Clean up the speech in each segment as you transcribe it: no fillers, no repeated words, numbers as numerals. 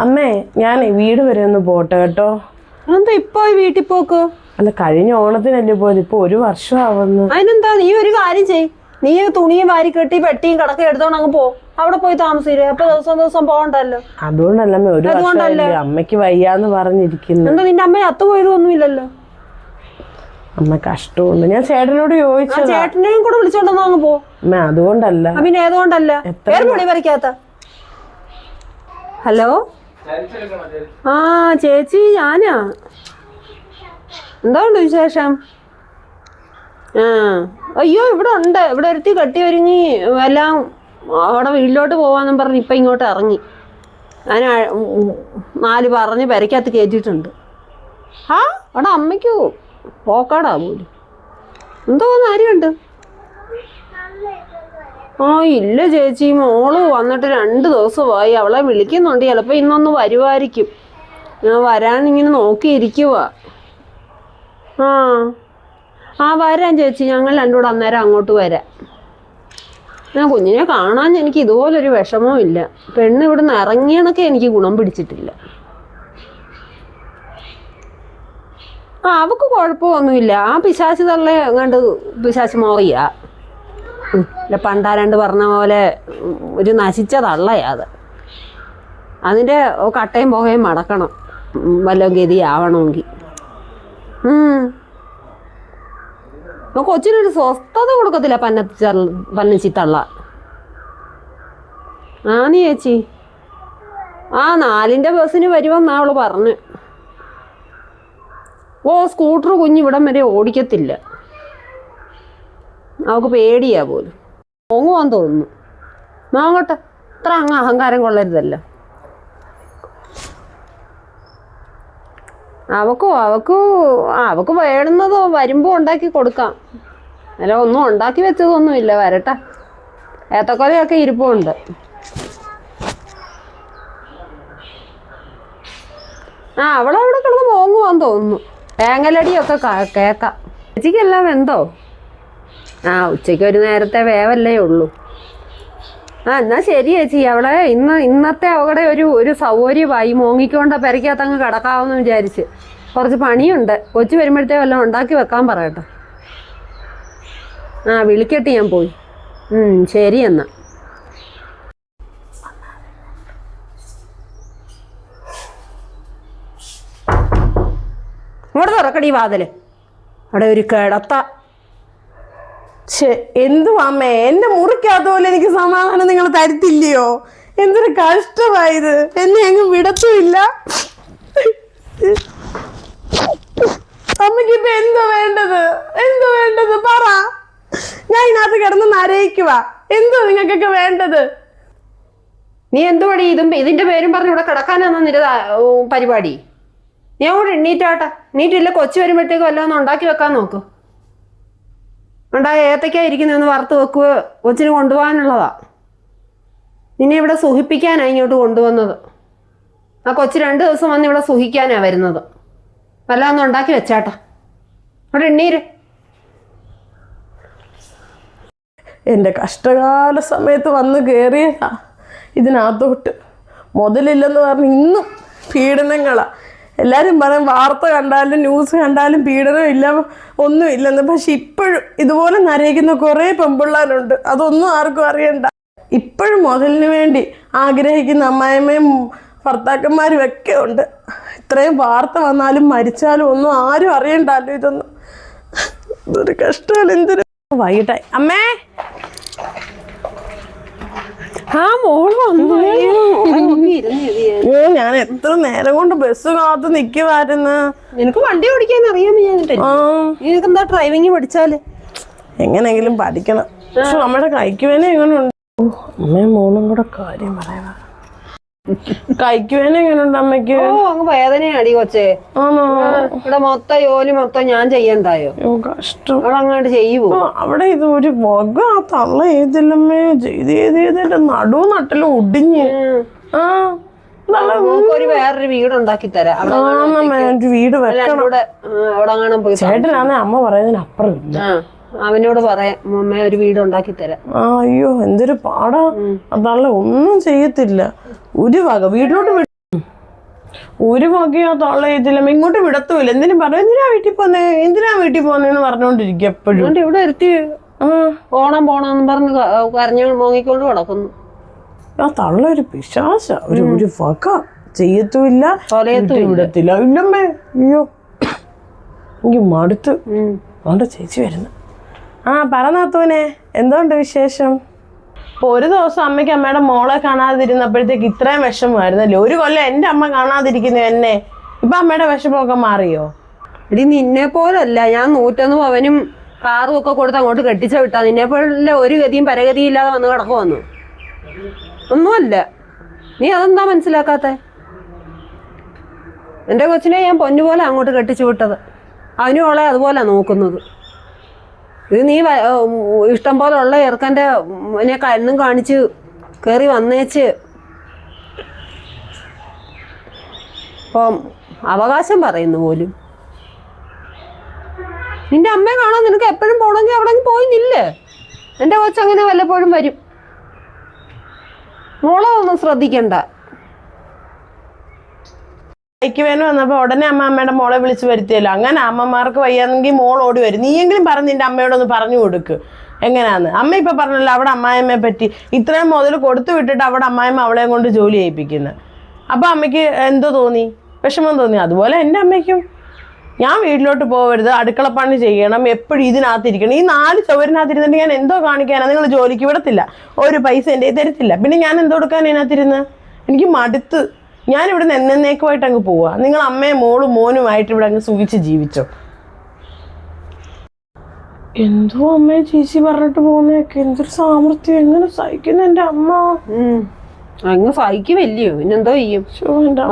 അമ്മേ ഞാൻ വീട് വരെ ഒന്ന് പോട്ടെ കേട്ടോ. എന്താ ഇപ്പൊ വീട്ടിൽ പോക്ക്? അല്ല കഴിഞ്ഞ ഓണത്തിനല്ലേ പോയത്, ഇപ്പൊ 1 വർഷം ആവുന്നു. അതിനെന്താ, നീ ഒരു കാര്യം ചെയ്, നീ തുണിയും വാരി കെട്ടി പെട്ടിയും കടക്കെ എടുത്തോണ്ട് അങ്ങ് പോ. അവിടെ പോയി താമസിച്ചില്ലേ, അപ്പൊ ദിവസം പോകണ്ടല്ലോ. അതുകൊണ്ടല്ലേ 1 വർഷം അമ്മയ്ക്ക് വയ്യാന്ന് പറഞ്ഞിരിക്കുന്നു. എന്താ നിന്റെ അമ്മ ചത്തുപോയതൊന്നുമില്ലല്ലോ? അമ്മ കഷ്ടമുണ്ട്. ഞാൻ ചേട്ടനോട് ചോദിച്ചു, ചേട്ടനെയും കൂടെ വിളിച്ചോണ്ടെന്ന് അങ്ങ് പോ. അമ്മ അതുകൊണ്ടല്ല. പിന്നെ ഏതുകൊണ്ടല്ല? പൊളി വരയ്ക്കാത്ത. ഹലോ, ആ ചേച്ചി ഞാനാ. എന്താണ്ട് വിശേഷം? അയ്യോ ഇവിടെ ഉണ്ട്, ഇവിടെ ഒരുത്തി കെട്ടി ഒരുങ്ങി എല്ലാം അവിടെ വീട്ടിലോട്ട് പോവാന്നും പറഞ്ഞ് ഇപ്പം ഇങ്ങോട്ട് ഇറങ്ങി. ഞാൻ 4 പറഞ്ഞ് പെരക്കകത്ത് കയറ്റിയിട്ടുണ്ട്. അവിടെ അമ്മയ്ക്ക് പോക്കാടാ പോലും. എന്തോ കാര്യമുണ്ട്? ഇല്ല ചേച്ചി, മോള് വന്നിട്ട് 2 ദിവസമായി. അവളെ വിളിക്കുന്നുണ്ട്, ചിലപ്പോൾ ഇന്നൊന്ന് വരുമായിരിക്കും. ഞാൻ വരാനിങ്ങനെ നോക്കിയിരിക്കുക. വരാം ചേച്ചി, ഞങ്ങൾ രണ്ടും കൂടെ അന്നേരം അങ്ങോട്ട് വരാം. ഞാൻ കുഞ്ഞിനെ കാണാൻ എനിക്ക് ഇതുപോലൊരു വിഷമവും ഇല്ല. പെണ്ണ് ഇവിടുന്ന് ഇറങ്ങിയണൊക്കെ എനിക്ക് ഗുണം പിടിച്ചിട്ടില്ല. അവക്ക് കുഴപ്പമൊന്നുമില്ല. ആ പിശാച് തള്ള കണ്ട് പിശാച് മോറിയാ. പണ്ടാരണ്ട് പറഞ്ഞ പോലെ ഒരു നശിച്ച തള്ളയാ അത്. അതിൻ്റെ കട്ടയും പുകയും മടക്കണം വല്ല ഗതിയാവണമെങ്കിൽ. കൊച്ചിനൊരു സ്വസ്ഥത കൊടുക്കത്തില്ല പന്നച്ചിത്തള്ള. നീ ചേച്ചി 4ന്റെ ബസ്സിന് വരുമെന്നാ അവള് പറഞ്ഞു. സ്കൂട്ടർ കുഞ്ഞിവിടം വരെ ഓടിക്കത്തില്ല, അവൾക്ക് പേടിയാ പോലും. മോങ്ങുവാന്ന് തോന്നുന്നു. നോങ്ങട്ടെ, അത്ര അങ്ങ് അഹങ്കാരം കൊള്ളരുതല്ലോ. അവക്ക് വേണ്ടുന്നതോ വരുമ്പോൾ ഉണ്ടാക്കി കൊടുക്കാം. അല്ല ഒന്നും ഉണ്ടാക്കി വെച്ചതൊന്നുമില്ല, വരട്ടെ. ഏത്തക്കൊലയൊക്കെ ഇരിപ്പുണ്ട്. അവളവിടെ കിടന്ന് മോങ്ങുവാന്ന് തോന്നുന്നു. തേങ്ങലടിയൊക്കെ കേക്കാം. ചേച്ചിക്കെല്ലാം വെന്തോ? ഉച്ചയ്ക്ക് ഒരു നേരത്തെ വേവല്ലേ ഉള്ളൂ. എന്നാ ശരി ചേച്ചി, അവളെ ഇന്നത്തെ അവിടെ ഒരു സൗകര്യമായി. മോങ്ങിക്കൊണ്ട് പെരക്കകത്തങ്ങ് കിടക്കാമെന്ന് വിചാരിച്ച്. കുറച്ച് പണിയുണ്ട്. കൊച്ചു വരുമ്പോഴത്തേക്കും എല്ലാം ഉണ്ടാക്കി വെക്കാൻ പറയട്ടെ. വിളിക്കട്ടെ, ഞാൻ പോയി. ശരി എന്നാ. ഇങ്ങോട്ട് തുറക്കടി വാതില്. അവിടെ ഒരു കിടത്ത. എന്തുവാ അമ്മേ, എന്റെ മുറിക്കകത്ത് പോലെ എനിക്ക് സമാധാനം നിങ്ങൾ തരത്തില്ലയോ? എന്തൊരു കഷ്ടമായത്. എന്നെ അങ്ങ് വിടത്തുമില്ല. അമ്മയ്ക്ക് ഇപ്പൊ എന്തോ വേണ്ടത് പറ. ഞാൻ ഇതിനകത്ത് കിടന്ന് നരയിക്കുക. എന്തോ നിങ്ങൾക്കൊക്കെ വേണ്ടത്? നീ എന്തുപടി ഇതിന്റെ പേരും പറഞ്ഞ് ഇവിടെ കിടക്കാനാണോ നിന്റെ പരിപാടി? ഞാൻ കൂടെ എണ്ണീറ്റില്ല. കൊച്ചു വരുമ്പോഴത്തേക്കും വല്ലതും ഒന്ന് ഉണ്ടാക്കി വെക്കാൻ നോക്ക്. ഏത്തക്ക ഇരിക്കുന്നൊന്ന് വറുത്ത് വെക്കുക. കൊച്ചിന് കൊണ്ടുപോകാനുള്ളതാ. നിന്നെ ഇവിടെ സുഖിപ്പിക്കാനാ ഇങ്ങോട്ട് കൊണ്ടുവന്നത്. കൊച്ചു 2 ദിവസം വന്ന് ഇവിടെ സുഖിക്കാനാ വരുന്നത്. വല്ലതും ഒന്ന് ഉണ്ടാക്കി വെച്ചാട്ടാ. അവിടെ എണ്ണീര്. എൻ്റെ കഷ്ടകാല സമയത്ത് വന്ന് കയറിയതാ ഇതിനകത്തോട്ട്. മുതലില്ലെന്ന് പറഞ്ഞ് ഇന്നും പീഡനങ്ങളാ. എല്ലാവരും പറയും വാർത്ത കണ്ടാലും ന്യൂസ് കണ്ടാലും പീഡനം ഇല്ല, ഒന്നുമില്ലെന്ന്. പക്ഷെ ഇപ്പോഴും ഇതുപോലെ നരയിക്കുന്ന കുറേ പെൺപിള്ളേരുണ്ട്. അതൊന്നും ആർക്കും അറിയണ്ട. ഇപ്പോഴും മുതലിന് വേണ്ടി ആഗ്രഹിക്കുന്ന അമ്മായിമ്മയും ഭർത്താക്കന്മാരും ഒക്കെ ഉണ്ട്. ഇത്രയും വാർത്ത വന്നാലും മരിച്ചാലും ഒന്നും ആരും അറിയണ്ടല്ലോ. ഇതൊരു കഷ്ടമല്ല. എന്തൊരു വൈകിട്ടായി. അമ്മേ, മോള് വന്നു. ഞാൻ എത്ര നേരം കൊണ്ട് ബസ് കാത്ത് നിക്കുവായിരുന്നു. നിനക്ക് വണ്ടി ഓടിക്കാൻ അറിയാമോ? നിനക്ക് എന്താ ഡ്രൈവിംഗ് പഠിച്ചാല്? എങ്ങനെയെങ്കിലും പഠിക്കണം. പക്ഷെ നമ്മുടെ കൈക്ക് എങ്ങനെയുണ്ട്? അമ്മയും മോളും കൂടെ കാര്യം പറയാ. കൈക്ക് എങ്ങനെയുണ്ട് അമ്മയ്ക്ക്? അങ്ങ് വേദനയാടി കൊച്ചേ. ഇവിടെ മൊത്തം ജോലി ഞാൻ ചെയ്യണ്ടായോ? കഷ്ടം. അങ്ങോട്ട് ചെയ്യുവോ? അവിടെ ഇത് ഒരു വക തള്ള ഏതില്ലമ്മേ ചെയ്ത് നടു നട്ടലും ഒടിഞ്ഞ്. ഒരു വേറൊരു വീട് ഉണ്ടാക്കി തരാം. വീട് വെക്കണം. അവിടെ ചേട്ടനാണ് അമ്മ പറയുന്നതിനപ്പുറം ഇല്ല. അവനോട് പറയാം, അമ്മ ഒരു വീട് ഉണ്ടാക്കി തരാം. അയ്യോ എന്തൊരു പാടാ. അതല്ല ഒന്നും ചെയ്യത്തില്ല. ഒരു വക വീട്ടിലോട്ട് ഒരു വകയോ തൊള്ള ചെയ്തില്ല, ഇങ്ങോട്ട് വിടത്തുമില്ല. എന്തിനും പറഞ്ഞു എന്തിനാ വീട്ടിൽ പോന്നേന്ന് പറഞ്ഞോണ്ടിരിക്കും എപ്പോഴും. അതുകൊണ്ട് ഇവിടെ ഇരുത്തി പോണം പറഞ്ഞ് കരഞ്ഞു മോങ്ങിക്കൊണ്ട് കിടക്കുന്നു. ആ തള്ള ഒരു പിശാച, ഒരു വക ചെയ്യത്തുമില്ല, വിടത്തില്ല. ഇല്ലമ്മേ, അയ്യോ എനിക്ക് മടുത്ത്. അതുകൊണ്ട് ചേച്ചി വരുന്നു. പറ നാത്തൂനെ, എന്തുകൊണ്ട് വിശേഷം? അപ്പോൾ ഒരു ദിവസം അമ്മയ്ക്ക് അമ്മയുടെ മോളെ കാണാതിരുന്നപ്പോഴത്തേക്ക് ഇത്രയും വിഷമമായിരുന്നല്ലോ. ഒരു കൊല്ലം എൻ്റെ അമ്മ കാണാതിരിക്കുന്നു എന്നെ. ഇപ്പം അമ്മയുടെ വിഷമമൊക്കെ മാറിയോ? ഇടി നിന്നെ പോലല്ല, ഞാൻ 101 പവനും കാറും ഒക്കെ കൊടുത്ത് അങ്ങോട്ട് കെട്ടിച്ച വിട്ടാ. നിന്നെ പോലെ ഒരു ഗതിയും പരഗതിയും ഇല്ലാതെ വന്ന് കിടക്കുവന്നു ഒന്നുമല്ല. നീ അതെന്താ മനസ്സിലാക്കാത്ത? എൻ്റെ കൊച്ചിനെ ഞാൻ പൊന്നുപോലെ അങ്ങോട്ട് കെട്ടിച്ചു വിട്ടത്. അവനും അവളെ അതുപോലെ നോക്കുന്നത്. ഇത് നീ ഇഷ്ടം പോലെ ഉള്ള ചെറുക്കൻ്റെ എന്നെ കണ്ണും കാണിച്ച് കയറി വന്നേച്ച് ഇപ്പം അവകാശം പറയുന്നു പോലും. നിന്റെ അമ്മയെ കാണാൻ നിനക്ക് എപ്പോഴും പോകണമെങ്കിൽ അവിടെ പോയിന്നില്ലേ? എൻ്റെ കൊച്ചങ്ങനെ വല്ലപ്പോഴും വരും. മോളെ ഒന്നും ശ്രദ്ധിക്കണ്ട. ബൈക്ക് വേന വന്നപ്പോ ഉടനെ അമ്മയുടെ മോളെ വിളിച്ച് വരുത്തിയല്ലോ. അങ്ങനെ അമ്മമാർക്ക് വയ്യാന്നെങ്കിൽ മോൾ ഓടി വരും. നീയെങ്കിലും പറഞ്ഞ് നിന്റെ അമ്മയോടൊന്ന് പറഞ്ഞു കൊടുക്ക് എങ്ങനെയാന്ന്. അമ്മ ഇപ്പൊ പറഞ്ഞല്ലോ അവിടെ അമ്മായിമ്മയെ പറ്റി ഇത്രയും മുതൽ കൊടുത്തു വിട്ടിട്ട് അവിടെ അമ്മായിമ്മ അവളെ കൊണ്ട് ജോലി ചെയ്യിപ്പിക്കുന്നത്. അപ്പൊ അമ്മയ്ക്ക് എന്തോ തോന്നി? വിഷമം തോന്നി. അതുപോലെ എൻ്റെ അമ്മയ്ക്കും ഞാൻ വീട്ടിലോട്ട് പോകരുത്, അടുക്കളപ്പണി ചെയ്യണം, എപ്പോഴും ഇതിനകത്തിരിക്കണം. ഈ 4 ചുവരിനകത്തിരുന്നിട്ട് ഞാൻ എന്തോ കാണിക്കാനാണ്? നിങ്ങൾ ജോലിക്ക് വിടത്തില്ല, ഒരു പൈസ എൻ്റെ തരത്തില്ല, പിന്നെ ഞാൻ എന്തോ കൊടുക്കാൻ ഇതിനകത്തിരുന്ന്? എനിക്ക് മടുത്ത്. ഞാനിവിടെ എന്നേക്കുമായിട്ട് അങ്ങ് പോവാ. നിങ്ങൾ അമ്മയും മോളും മോനുമായിട്ട് ഇവിടെ അങ്ങ് സുഖിച്ച് ജീവിച്ചോ. എന്തോ അമ്മയെ ചേച്ചി പറഞ്ഞിട്ട് പോകുന്നതൊക്കെ എന്തൊരു സാമർത്ഥ്യം, എങ്ങനെ സഹിക്കുന്നു എൻ്റെ അമ്മ. അങ്ങ് സഹിക്കുമല്ലയോ, പിന്നെന്തോ ചെയ്യും?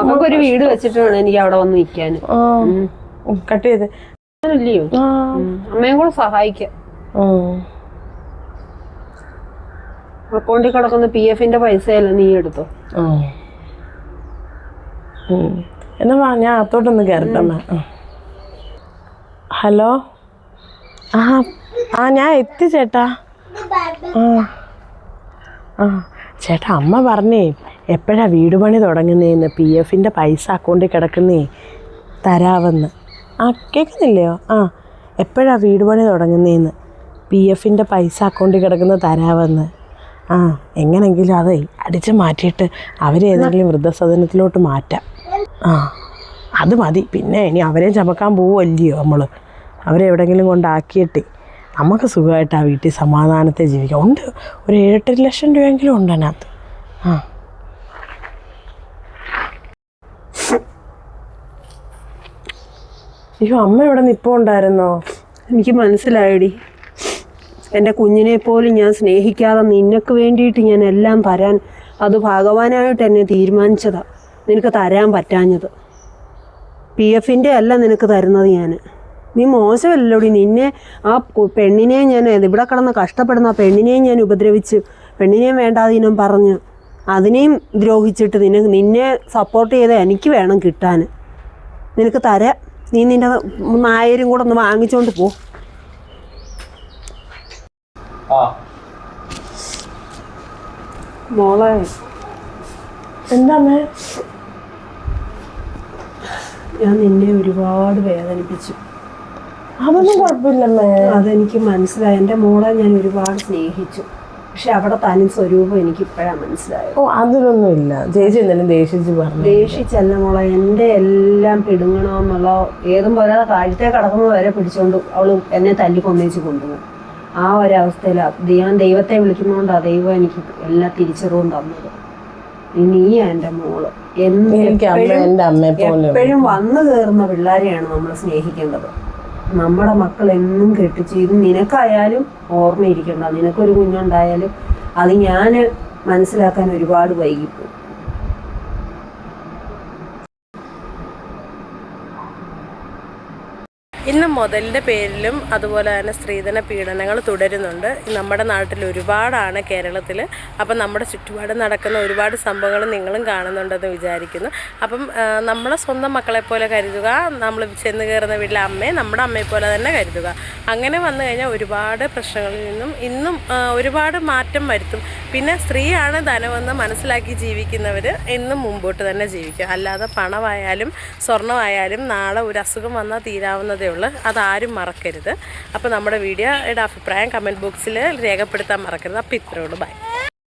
നമുക്കൊരു വീട് വെച്ചിട്ട് വേണം എനിക്ക് അവിടെ വന്ന് നിൽക്കാൻ. കട്ട് ചെയ്ത് അല്ലയോ, അമ്മയും കൂടെ സഹായിക്കാം. അക്കൗണ്ടിൽ കിടക്കുന്ന PF-ന്റെ പൈസയല്ല നീ എടുത്തോ. എന്നാ ഞാൻ അകത്തോട്ടൊന്ന് കയറട്ടമ്മ. ഹലോ, ഞാൻ എത്തി ചേട്ടാ. ചേട്ടാ അമ്മ പറഞ്ഞേ എപ്പോഴാ വീട് പണി തുടങ്ങുന്നേന്ന്, PF-ന്റെ പൈസ അക്കൗണ്ടിൽ കിടക്കുന്നേ തരാവെന്ന്. കേൾക്കുന്നില്ലയോ? എപ്പോഴാ വീട് പണി തുടങ്ങുന്നേന്ന്, PF-ന്റെ പൈസ അക്കൗണ്ടിൽ കിടക്കുന്നത് തരാവെന്ന്. എങ്ങനെങ്കിലും അതേ അടിച്ച് മാറ്റിയിട്ട് അവരെ ഏതെങ്കിലും വൃദ്ധസദനത്തിലോട്ട് മാറ്റാം. അത് മതി. പിന്നെ ഇനി അവരെ ചമക്കാൻ പോവുമല്ലയോ നമ്മൾ. അവരെ എവിടെയെങ്കിലും കൊണ്ടാക്കിയിട്ട് നമുക്ക് സുഖമായിട്ട് ആ വീട്ടിൽ സമാധാനത്തെ ജീവിക്കാം. ഉണ്ട്, ഒരു 7-8 ലക്ഷം രൂപയെങ്കിലും ഉണ്ട് അതിനകത്ത്. അയ്യോ, അമ്മ ഇവിടെ നിൽപ്പുണ്ടായിരുന്നോ? എനിക്ക് മനസ്സിലായടി. എൻ്റെ കുഞ്ഞിനെ പോലും ഞാൻ സ്നേഹിക്കാതെ നിനക്ക് വേണ്ടിയിട്ട് ഞാൻ എല്ലാം തരാൻ, അത് ഭഗവാനായിട്ട് എന്നെ തീരുമാനിച്ചതാ. നിനക്ക് തരാൻ പറ്റാഞ്ഞത് PF-ന്റെ അല്ല നിനക്ക് തരുന്നത് ഞാൻ. നീ മോശമല്ലോടി. നിന്നെ ആ പെണ്ണിനെ ഞാൻ ഇവിടെ കിടന്ന് കഷ്ടപ്പെടുന്ന ആ പെണ്ണിനെയും ഞാൻ ഉപദ്രവിച്ച്, പെണ്ണിനെയും വേണ്ടാതീനം പറഞ്ഞ് അതിനെയും ദ്രോഹിച്ചിട്ട് നിന്നെ സപ്പോർട്ട് ചെയ്ത് എനിക്ക് വേണം കിട്ടാൻ. നിനക്ക് തരാം. നീ നിൻ്റെ 1000 കൂടെ ഒന്ന് വാങ്ങിച്ചോണ്ട് പോ. മോളെ, എന്താ ഞാൻ നിന്നെ ഒരുപാട് വേദനിപ്പിച്ചു. അതൊന്നും കുഴപ്പമില്ലമ്മേ. അതെനിക്ക് മനസ്സിലായി. എൻ്റെ മോളെ ഞാൻ ഒരുപാട് സ്നേഹിച്ചു. പക്ഷെ അവിടെ തനി സ്വരൂപം എനിക്ക് ഇപ്പോഴാണ് മനസ്സിലായത്. അതിലൊന്നുമില്ല ചേച്ചി. എന്തെങ്കിലും ദേഷിച്ചല്ല മോളെ. എൻ്റെ എല്ലാം പിടുങ്ങണമെന്നുള്ള ഏതും പോലെ കാഴ്ചത്തെ കടക്കുന്നത് വരെ പിടിച്ചോണ്ട് അവള് എന്നെ തല്ലിക്കൊന്നേച്ച് കൊണ്ടുപോകും. ആ ഒരവസ്ഥയിലാണ് ഞാൻ ദൈവത്തെ വിളിക്കുന്നതുകൊണ്ടാണ് ദൈവം എനിക്ക് എല്ലാം തിരിച്ചറിവും തന്നത്. നീയാ എൻ്റെ മോള്. എപ്പോഴും വന്നു കയറുന്ന പിള്ളേരെയാണ് നമ്മൾ സ്നേഹിക്കേണ്ടത്. നമ്മുടെ മക്കൾ എന്നും കെട്ടിച്ച്, ഇത് നിനക്കായാലും ഓർമ്മയിരിക്കണ്ട. നിനക്കൊരു കുഞ്ഞുണ്ടായാലും അത് ഞാൻ മനസ്സിലാക്കാൻ ഒരുപാട് വൈകിപ്പോയി. ഇന്ന് മുതലിൻ്റെ പേരിലും അതുപോലെ തന്നെ സ്ത്രീധന പീഡനങ്ങൾ തുടരുന്നുണ്ട്. നമ്മുടെ നാട്ടിൽ ഒരുപാടാണ്, കേരളത്തിൽ. അപ്പം നമ്മുടെ ചുറ്റുപാട് നടക്കുന്ന ഒരുപാട് സംഭവങ്ങൾ നിങ്ങളും കാണുന്നുണ്ടെന്ന് വിചാരിക്കുന്നു. അപ്പം നമ്മളെ സ്വന്തം മക്കളെപ്പോലെ കരുതുക. നമ്മൾ ചെന്ന് കയറുന്ന വീട്ടിലെ അമ്മയെ നമ്മുടെ അമ്മയെപ്പോലെ തന്നെ കരുതുക. അങ്ങനെ വന്നു കഴിഞ്ഞാൽ ഒരുപാട് പ്രശ്നങ്ങളിൽ നിന്നും ഇന്നും ഒരുപാട് മാറ്റം വരുത്തും. പിന്നെ സ്ത്രീയാണ് ധനമെന്ന് മനസ്സിലാക്കി ജീവിക്കുന്നവർ എന്നും മുമ്പോട്ട് തന്നെ ജീവിക്കും. അല്ലാതെ പണമായാലും സ്വർണ്ണമായാലും നാളെ ഒരു അസുഖം വന്നാൽ തീരാവുന്നതേ ഉള്ളൂ. അതാരും മറക്കരുത്. അപ്പോൾ നമ്മുടെ വീഡിയോയുടെ അഭിപ്രായം കമൻറ്റ് ബോക്സിൽ രേഖപ്പെടുത്താൻ മറക്കരുത്. അപ്പോൾ ഇത്രയേ ഉള്ളൂ. ബൈ.